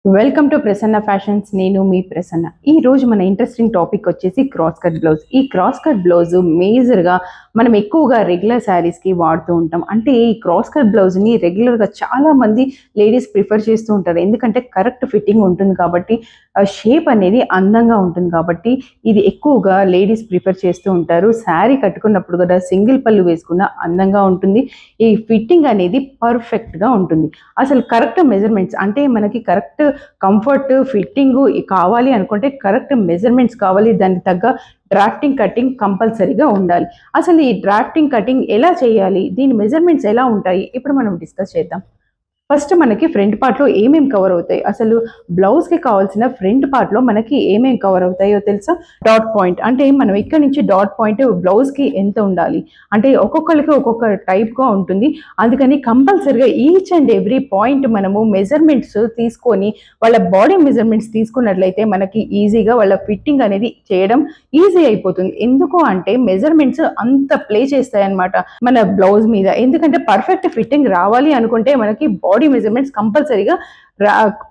Welcome to Prasanna fashions. నేను మీ ప్రసన్న. ఈ రోజు మన ఇంట్రెస్టింగ్ టాపిక్ వచ్చేసి క్రాస్ కట్ బ్లౌజ్. ఈ క్రాస్ కట్ బ్లౌజ్ మేజర్గా మనం ఎక్కువగా రెగ్యులర్ శారీస్కి వాడుతూ ఉంటాం. అంటే ఈ క్రాస్ కట్ బ్లౌజ్ని రెగ్యులర్గా చాలా మంది లేడీస్ ప్రిఫర్ చేస్తూ ఉంటారు. ఎందుకంటే కరెక్ట్ ఫిట్టింగ్ ఉంటుంది కాబట్టి, షేప్ అనేది అందంగా ఉంటుంది కాబట్టి ఇది ఎక్కువగా లేడీస్ ప్రిఫర్ చేస్తూ ఉంటారు. శారీ కట్టుకున్నప్పుడు కూడా సింగిల్ పళ్ళు వేసుకున్న అందంగా ఉంటుంది. ఈ ఫిట్టింగ్ అనేది పర్ఫెక్ట్గా ఉంటుంది. అసలు కరెక్ట్ మెజర్మెంట్స్ అంటే మనకి కరెక్ట్ కంఫర్ట్ ఫిట్టింగ్ కావాలి అనుకుంటే కరెక్ట్ మెజర్మెంట్స్ కావాలి. దానికి తగ్గ డ్రాఫ్టింగ్ కటింగ్ కంపల్సరీగా ఉండాలి. అసలు ఈ డ్రాఫ్టింగ్ కటింగ్ ఎలా చేయాలి, దీని మెజర్మెంట్స్ ఎలా ఉంటాయి, ఇప్పుడు మనం డిస్కస్ చేద్దాం. ఫస్ట్ మనకి ఫ్రంట్ పార్ట్లో ఏమేమి కవర్ అవుతాయి, అసలు బ్లౌజ్కి కావాల్సిన ఫ్రంట్ పార్ట్లో మనకి ఏమేమి కవర్ అవుతాయో తెలుసా? డాట్ పాయింట్ అంటే మనం ఇక్కడ నుంచి డాట్ పాయింట్ బ్లౌజ్కి ఎంత ఉండాలి అంటే ఒక్కొక్కరికి ఒక్కొక్క టైప్గా ఉంటుంది. అందుకని కంపల్సరిగా ఈచ్ అండ్ ఎవ్రీ పాయింట్ మనము మెజర్మెంట్స్ తీసుకొని వాళ్ళ బాడీ మెజర్మెంట్స్ తీసుకున్నట్లయితే మనకి ఈజీగా వాళ్ళ ఫిట్టింగ్ అనేది చేయడం ఈజీ అయిపోతుంది. ఎందుకు అంటే మెజర్మెంట్స్ అంత ప్లే చేస్తాయి అన్నమాట మన బ్లౌజ్ మీద. ఎందుకంటే పర్ఫెక్ట్ ఫిట్టింగ్ రావాలి అనుకుంటే మనకి బాడీ మెజర్మెంట్స్ కంపల్సరీగా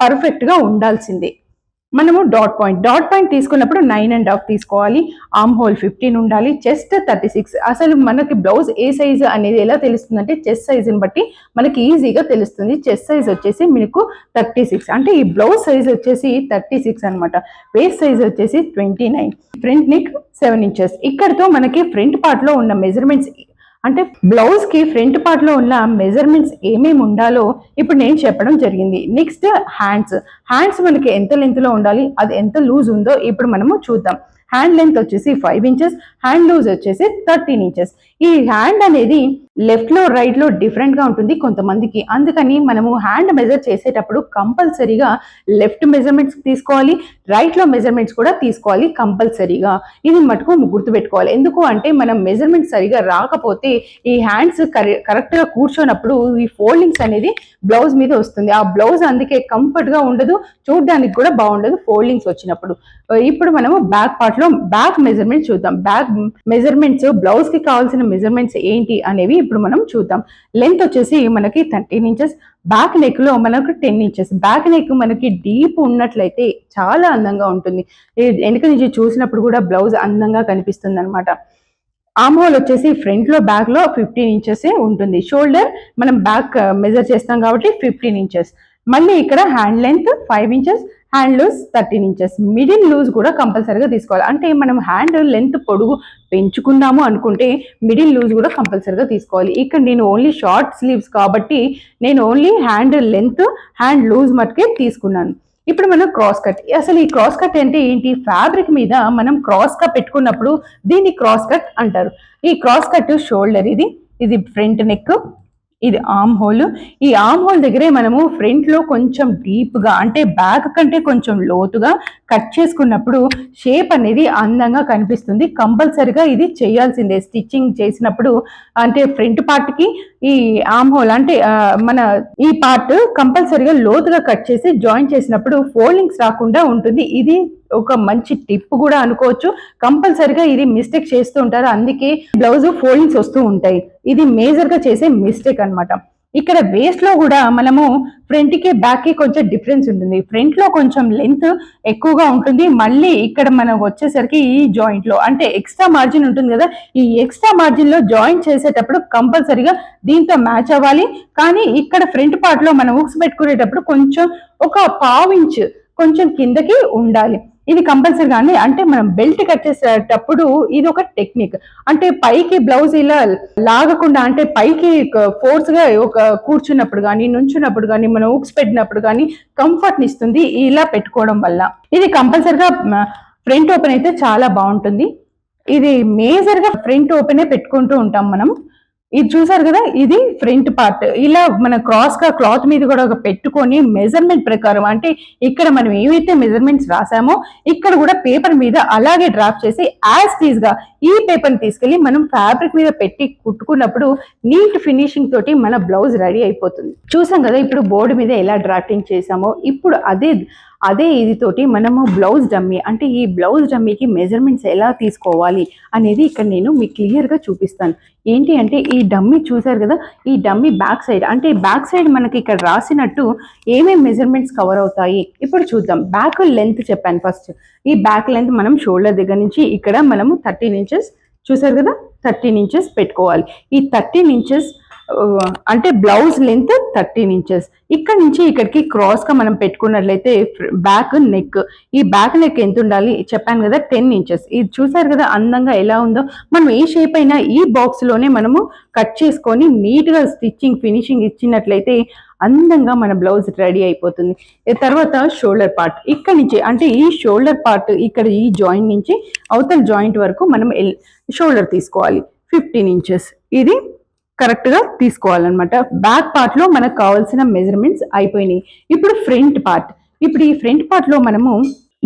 పర్ఫెక్ట్గా ఉండాల్సిందే. మనము డాట్ పాయింట్ తీసుకున్నప్పుడు 9.5 తీసుకోవాలి. ఆర్మ్ హోల్ 15 ఉండాలి. చెస్ట్ 36. అసలు మనకి బ్లౌజ్ ఏ సైజు అనేది ఎలా తెలుస్తుంది అంటే చెస్ట్ సైజుని బట్టి మనకి ఈజీగా తెలుస్తుంది. చెస్ట్ సైజ్ వచ్చేసి మీకు 36 అంటే ఈ బ్లౌజ్ సైజ్ వచ్చేసి 36 అనమాట. వేస్ట్ సైజ్ వచ్చేసి 29. Front neck 7 inches. ఇక్కడతో మనకి ఫ్రంట్ పార్ట్లో ఉన్న మెజర్మెంట్స్ అంటే బ్లౌజ్కి ఫ్రంట్ పార్ట్లో ఉన్న మెజర్మెంట్స్ ఏమేమి ఉండాలో ఇప్పుడు నేను చెప్పడం జరిగింది. నెక్స్ట్ హ్యాండ్స్ మనకి ఎంత లెంత్లో ఉండాలి, అది ఎంత లూజ్ ఉందో ఇప్పుడు మనము చూద్దాం. హ్యాండ్ లెంత్ వచ్చేసి 5 ఇంచెస్, హ్యాండ్ లూజ్ వచ్చేసి 13 ఇంచెస్. ఈ హ్యాండ్ అనేది లెఫ్ట్లో రైట్లో డిఫరెంట్గా ఉంటుంది కొంతమందికి. అందుకని మనము హ్యాండ్ మెజర్ చేసేటప్పుడు కంపల్సరీగా లెఫ్ట్ మెజర్మెంట్స్ తీసుకోవాలి, రైట్లో మెజర్మెంట్స్ కూడా తీసుకోవాలి కంపల్సరీగా. ఇది మటుకు గుర్తుపెట్టుకోవాలి. ఎందుకు అంటే మనం మెజర్మెంట్స్ సరిగా రాకపోతే ఈ హ్యాండ్స్ కరెక్ట్గా కూర్చోనప్పుడు ఈ ఫోల్డింగ్స్ అనేది బ్లౌజ్ మీద వస్తుంది. ఆ బ్లౌజ్ అందుకే కంఫర్ట్గా ఉండదు, చూడడానికి కూడా బాగుండదు ఫోల్డింగ్స్ వచ్చినప్పుడు. ఇప్పుడు మనము బ్యాక్ పార్ట్లో బ్యాక్ మెజర్మెంట్స్ చూద్దాం. బ్యాక్ మెజర్మెంట్స్ బ్లౌజ్కి కావాల్సిన మెజర్మెంట్స్ ఏంటి అనేవి ఇప్పుడు మనం చూద్దాం. లెంత్ వచ్చేసి మనకి 13 ఇంచెస్. బ్యాక్ నెక్ లో మనకు 10 ఇంచెస్. బ్యాక్ నెక్ మనకి డీప్ ఉన్నట్లయితే చాలా అందంగా ఉంటుంది. వెనక నుంచి చూసినప్పుడు కూడా బ్లౌజ్ అందంగా కనిపిస్తుంది అనమాట. ఆర్మ్ హోల్ వచ్చేసి ఫ్రంట్ లో బ్యాక్ లో 15 ఇంచెస్ ఉంటుంది. షోల్డర్ మనం బ్యాక్ మెజర్ చేస్తాం కాబట్టి 15 ఇంచెస్. మళ్ళీ ఇక్కడ hand length 5 inches, hand loose 13 inches. Middle loose కూడా కంపల్సరీగా తీసుకోవాలి. అంటే మనం హ్యాండ్ లెంత్ పొడుగు పెంచుకున్నాము అనుకుంటే మిడిల్ లూజ్ కూడా కంపల్సరీగా తీసుకోవాలి. ఇక్కడ నేను ఓన్లీ షార్ట్ స్లీవ్స్ కాబట్టి నేను only hand length hand loose మటుకే తీసుకున్నాను. ఇప్పుడు మనం క్రాస్ కట్. అసలు ఈ క్రాస్ కట్ అంటే ఏంటి? ఫ్యాబ్రిక్ మీద మనం క్రాస్ గా పెట్టుకున్నప్పుడు దీన్ని క్రాస్ కట్ అంటారు. ఈ క్రాస్ కట్ షోల్డర్, ఇది ఫ్రంట్ నెక్, ఇది ఆర్మ్ హోల్. ఈ ఆర్మ్ హోల్ దగ్గరే మనము ఫ్రంట్ లో కొంచెం డీప్ గా అంటే బ్యాక్ కంటే కొంచెం లోతుగా కట్ చేసుకున్నప్పుడు షేప్ అనేది అందంగా కనిపిస్తుంది. కంపల్సరిగా ఇది చేయాల్సిందే స్టిచ్చింగ్ చేసినప్పుడు. అంటే ఫ్రంట్ పార్ట్ కి ఈ ఆర్మ్ హోల్ అంటే మన ఈ పార్ట్ కంపల్సరిగా లోతుగా కట్ చేసి జాయిన్ చేసినప్పుడు ఫోల్డింగ్స్ రాకుండా ఉంటుంది. ఇది ఒక మంచి టిప్ కూడా అనుకోవచ్చు. కంపల్సరిగా ఇది మిస్టేక్ చేస్తూ ఉంటారు, అందుకే బ్లౌజ్ ఫోల్డింగ్స్ వస్తూ ఉంటాయి. ఇది మేజర్ గా చేసే మిస్టేక్ అనమాట. ఇక్కడ వేస్ట్ లో కూడా మనము ఫ్రంట్ కి బ్యాక్ కి కొంచెం డిఫరెన్స్ ఉంటుంది. ఫ్రంట్ లో కొంచెం లెంత్ ఎక్కువగా ఉంటుంది. మళ్ళీ ఇక్కడ మనం వచ్చేసరికి ఈ జాయింట్ లో అంటే ఎక్స్ట్రా మార్జిన్ ఉంటుంది కదా, ఈ ఎక్స్ట్రా మార్జిన్ లో జాయింట్ చేసేటప్పుడు కంపల్సరీగా దీంతో మ్యాచ్ అవ్వాలి. కానీ ఇక్కడ ఫ్రంట్ పార్ట్ లో మనం హుక్స్ పెట్టుకునేటప్పుడు కొంచెం ఒక 1/2 ఇంచ్ కొంచెం కిందకి ఉండాలి. ఇది కంపల్సరీగా అంటే మనం బెల్ట్ కట్ చేసేటప్పుడు ఇది ఒక టెక్నిక్. అంటే పైకి బ్లౌజ్ ఇలా లాగకుండా అంటే పైకి ఫోర్స్ గా ఒక కూర్చున్నప్పుడు కానీ నుంచున్నప్పుడు కానీ మనం హుక్స్ పెట్టినప్పుడు కానీ కంఫర్ట్ ఇస్తుంది ఇలా పెట్టుకోవడం వల్ల. ఇది కంపల్సరీగా ఫ్రంట్ ఓపెన్ అయితే చాలా బాగుంటుంది. ఇది మేజర్ గా ఫ్రంట్ ఓపెనే పెట్టుకుంటూ ఉంటాం మనం. ఇది చూసారు కదా, ఇది ఫ్రంట్ పార్ట్. ఇలా మన క్రాస్ గా క్లాత్ మీద కూడా పెట్టుకొని మెజర్మెంట్ ప్రకారం అంటే ఇక్కడ మనం ఏవైతే మెజర్మెంట్స్ రాసామో ఇక్కడ కూడా పేపర్ మీద అలాగే డ్రాఫ్ట్ చేసి యాజ్ టీజ్ గా ఈ పేపర్ తీసుకెళ్లి మనం ఫ్యాబ్రిక్ మీద పెట్టి కుట్టుకున్నప్పుడు నీట్ ఫినిషింగ్ తోటి మన బ్లౌజ్ రెడీ అయిపోతుంది. చూసాం కదా ఇప్పుడు బోర్డు మీద ఎలా డ్రాఫ్టింగ్ చేసామో. ఇప్పుడు అదే ఇది తోటి మనము బ్లౌజ్ డమ్మీ అంటే ఈ బ్లౌజ్ డమ్మీకి మెజర్మెంట్స్ ఎలా తీసుకోవాలి అనేది ఇక్కడ నేను మీకు క్లియర్గా చూపిస్తాను. ఏంటి అంటే ఈ డమ్మీ చూసారు కదా, ఈ డమ్మీ బ్యాక్ సైడ్ అంటే బ్యాక్ సైడ్ మనకి ఇక్కడ రాసినట్టు ఏమేమి మెజర్మెంట్స్ కవర్ అవుతాయి ఇప్పుడు ఇప్పుడు చూద్దాం బ్యాక్ లెంత్ చెప్పాను ఫస్ట్. ఈ బ్యాక్ లెంత్ మనం షోల్డర్ దగ్గర నుంచి ఇక్కడ మనము 13 ఇంచెస్ చూసారు కదా, 13 ఇంచెస్ పెట్టుకోవాలి. ఈ 13 ఇంచెస్ అంటే బ్లౌజ్ లెంత్ 13 ఇంచెస్. ఇక్కడ నుంచి ఇక్కడికి క్రాస్ గా మనం పెట్టుకున్నట్లయితే బ్యాక్ నెక్, ఈ బ్యాక్ నెక్ ఎంత ఉండాలి చెప్పాను కదా, 10 ఇంచెస్. ఇది చూసారు కదా అందంగా ఎలా ఉందో. మనం ఏ షేప్ అయినా ఈ బాక్స్ లోనే మనము కట్ చేసుకొని నీట్ గా స్టిచ్చింగ్ ఫినిషింగ్ ఇచ్చినట్లయితే అందంగా మన బ్లౌజ్ రెడీ అయిపోతుంది. తర్వాత షోల్డర్ పార్ట్, ఇక్కడ నుంచి అంటే ఈ షోల్డర్ పార్ట్ ఇక్కడ ఈ జాయింట్ నుంచి అవతల జాయింట్ వరకు మనం షోల్డర్ తీసుకోవాలి 15 ఇంచెస్. ఇది కరెక్ట్ గా తీసుకోవాలన్నమాట. బ్యాక్ పార్ట్ లో మనకు కావాల్సిన మెజర్మెంట్స్ అయిపోయినాయి. ఇప్పుడు ఫ్రంట్ పార్ట్, ఇప్పుడు ఈ ఫ్రంట్ పార్ట్ లో మనము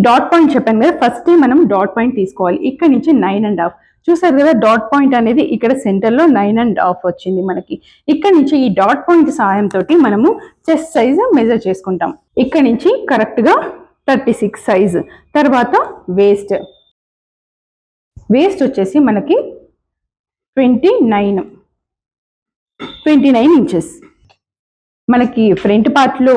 డాట్ పాయింట్ చెప్పాను కదా, ఫస్ట్ మనం డాట్ పాయింట్ తీసుకోవాలి. ఇక్కడ నుంచి 9.5 చూసారు కదా, డాట్ పాయింట్ అనేది ఇక్కడ సెంటర్ లో 9.5 వచ్చింది మనకి. ఇక్కడ నుంచి ఈ డాట్ పాయింట్ సహాయంతో మనము చెస్ట్ సైజ్ మెజర్ చేసుకుంటాం. ఇక్కడ నుంచి కరెక్ట్ గా 36 సైజ్. తర్వాత వేస్ట్ వచ్చేసి మనకి 29 ఇంచెస్. మనకి ఫ్రంట్ పార్ట్ లో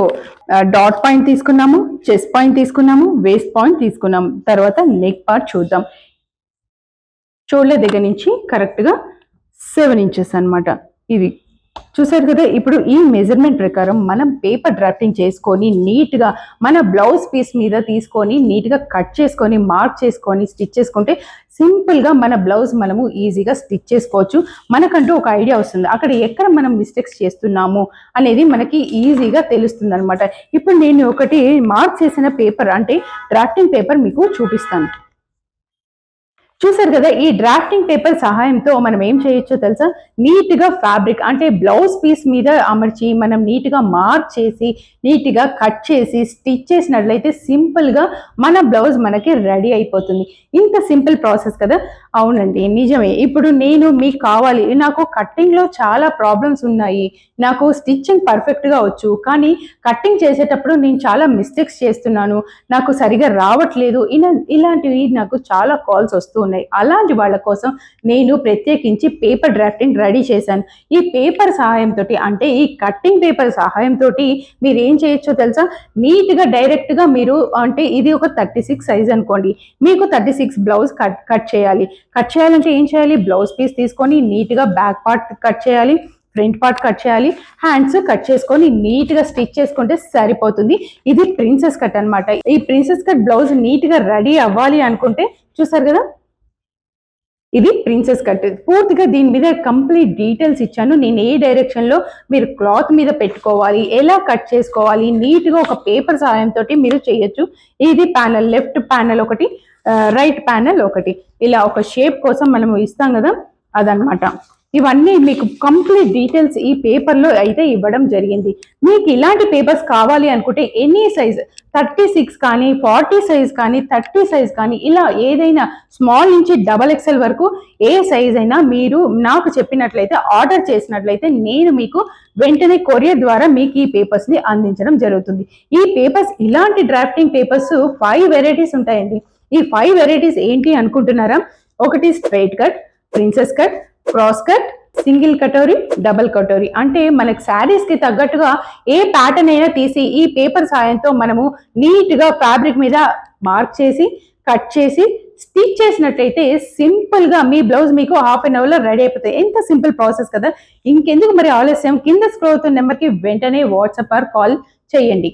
డాట్ పాయింట్ తీసుకున్నాము, చెస్ట్ పాయింట్ తీసుకున్నాము, వేస్ట్ పాయింట్ తీసుకున్నాము. తర్వాత నెక్ పార్ట్ చూద్దాం. షోల్డర్ దగ్గర నుంచి కరెక్ట్ గా 7 ఇంచెస్ అన్నమాట. ఇది చూసారు కదా. ఇప్పుడు ఈ మెజర్మెంట్ ప్రకారం మనం పేపర్ డ్రాఫ్టింగ్ చేసుకొని నీట్ గా మన బ్లౌజ్ పీస్ మీద తీసుకొని నీట్ గా కట్ చేసుకొని మార్క్ చేసుకొని స్టిచ్ చేసుకుంటే సింపుల్ గా మన బ్లౌజ్ మనము ఈజీగా స్టిచ్ చేసుకోవచ్చు. మనకంటూ ఒక ఐడియా వస్తుంది, అక్కడ ఎక్కడ మనం మిస్టేక్స్ చేస్తున్నాము అనేది మనకి ఈజీగా తెలుస్తుంది అనమాట. ఇప్పుడు నేను ఒకటి మార్క్ చేసిన పేపర్ అంటే డ్రాఫ్టింగ్ పేపర్ మీకు చూపిస్తాను. చూసారు కదా, ఈ డ్రాఫ్టింగ్ పేపర్ సహాయంతో మనం ఏం చేయొచ్చో తెలుసా, నీట్ గా ఫ్యాబ్రిక్ అంటే బ్లౌజ్ పీస్ మీద అమర్చి మనం నీట్ గా మార్క్ చేసి నీట్ గా కట్ చేసి స్టిచ్ చేసినట్లయితే సింపుల్ గా మన బ్లౌజ్ మనకి రెడీ అయిపోతుంది. ఇంత సింపుల్ ప్రాసెస్ కదా. అవునండి నిజమే. ఇప్పుడు నేను మీకు కావాలి, నాకు కట్టింగ్ లో చాలా ప్రాబ్లమ్స్ ఉన్నాయి, నాకు స్టిచ్చింగ్ పర్ఫెక్ట్ గా వచ్చు, కానీ కట్టింగ్ చేసేటప్పుడు నేను చాలా మిస్టేక్స్ చేస్తున్నాను, నాకు సరిగా రావట్లేదు, ఇలాంటివి నాకు చాలా కాల్స్ వస్తూ ఉన్నాయి. అలాంటి వాళ్ళ కోసం నేను ప్రత్యేకించి పేపర్ డ్రాఫ్టింగ్ రెడీ చేశాను. ఈ పేపర్ సహాయంతో అంటే ఈ కట్టింగ్ పేపర్ సహాయంతో మీరు ఏం చేయొచ్చో తెలుసా, నీట్ గా డైరెక్ట్ గా మీరు అంటే ఇది ఒక 36 సైజ్ అనుకోండి, మీకు 36 బ్లౌజ్ కట్ చేయాలంటే ఏం చేయాలి, బ్లౌజ్ పీస్ తీసుకొని నీట్ గా బ్యాక్ పార్ట్ కట్ చేయాలి, ఫ్రంట్ పార్ట్ కట్ చేయాలి, హ్యాండ్స్ కట్ చేసుకొని నీట్ గా స్టిచ్ చేసుకుంటే సరిపోతుంది. ఇది ప్రిన్సెస్ కట్ అన్నమాట. ఈ ప్రిన్సెస్ కట్ బ్లౌజ్ నీట్ గా రెడీ అవ్వాలి అనుకుంటే చూసారు కదా, ఇది ప్రిన్సెస్ కట్. పూర్తిగా దీని మీద కంప్లీట్ డీటెయిల్స్ ఇచ్చాను. నేను ఏ డైరెక్షన్ లో మీరు క్లాత్ మీద పెట్టుకోవాలి, ఎలా కట్ చేసుకోవాలి, నీట్ గా ఒక పేపర్ సహాయంతో మీరు చేయొచ్చు. ఇది ప్యానల్, లెఫ్ట్ ప్యానల్ ఒకటి, రైట్ ప్యానల్ ఒకటి, ఇలా ఒక షేప్ కోసం మనం ఇస్తాం కదా అదనమాట. ఇవన్నీ మీకు కంప్లీట్ డీటెయిల్స్ ఈ పేపర్లో అయితే ఇవ్వడం జరిగింది. మీకు ఇలాంటి పేపర్స్ కావాలి అనుకుంటే ఎనీ సైజ్ 36 కానీ 40 సైజ్ కానీ 30 సైజ్ కానీ ఇలా ఏదైనా స్మాల్ నుంచి XXL వరకు ఏ సైజ్ అయినా మీరు నాకు చెప్పినట్లయితే ఆర్డర్ చేసినట్లయితే నేను మీకు వెంటనే కొరియర్ ద్వారా మీకు ఈ పేపర్స్ ని అందించడం జరుగుతుంది. ఈ పేపర్స్ ఇలాంటి డ్రాఫ్టింగ్ పేపర్స్ 5 వెరైటీస్ ఉంటాయండి. ఈ 5 వెరైటీస్ ఏంటి అనుకుంటున్నారా? ఒకటి straight cut, princess cut, cross cut, single katori, double katori. అంటే మనకి శారీస్ కి తగ్గట్టుగా ఏ ప్యాటర్న్ అయినా తీసి ఈ పేపర్ సాయంతో మనము నీట్ గా ఫ్యాబ్రిక్ మీద మార్క్ చేసి కట్ చేసి స్టిచ్ చేసినట్లయితే సింపుల్ గా మీ బ్లౌజ్ మీకు హాఫ్ అన్ అవర్ లో రెడీ అయిపోతాయి. ఎంత సింపుల్ ప్రాసెస్ కదా. ఇంకెందుకు మరి ఆలస్యం, కింద స్క్రోల్ అవుతున్న నెంబర్ కి వెంటనే వాట్సాప్ ఆర్ కాల్ చేయండి.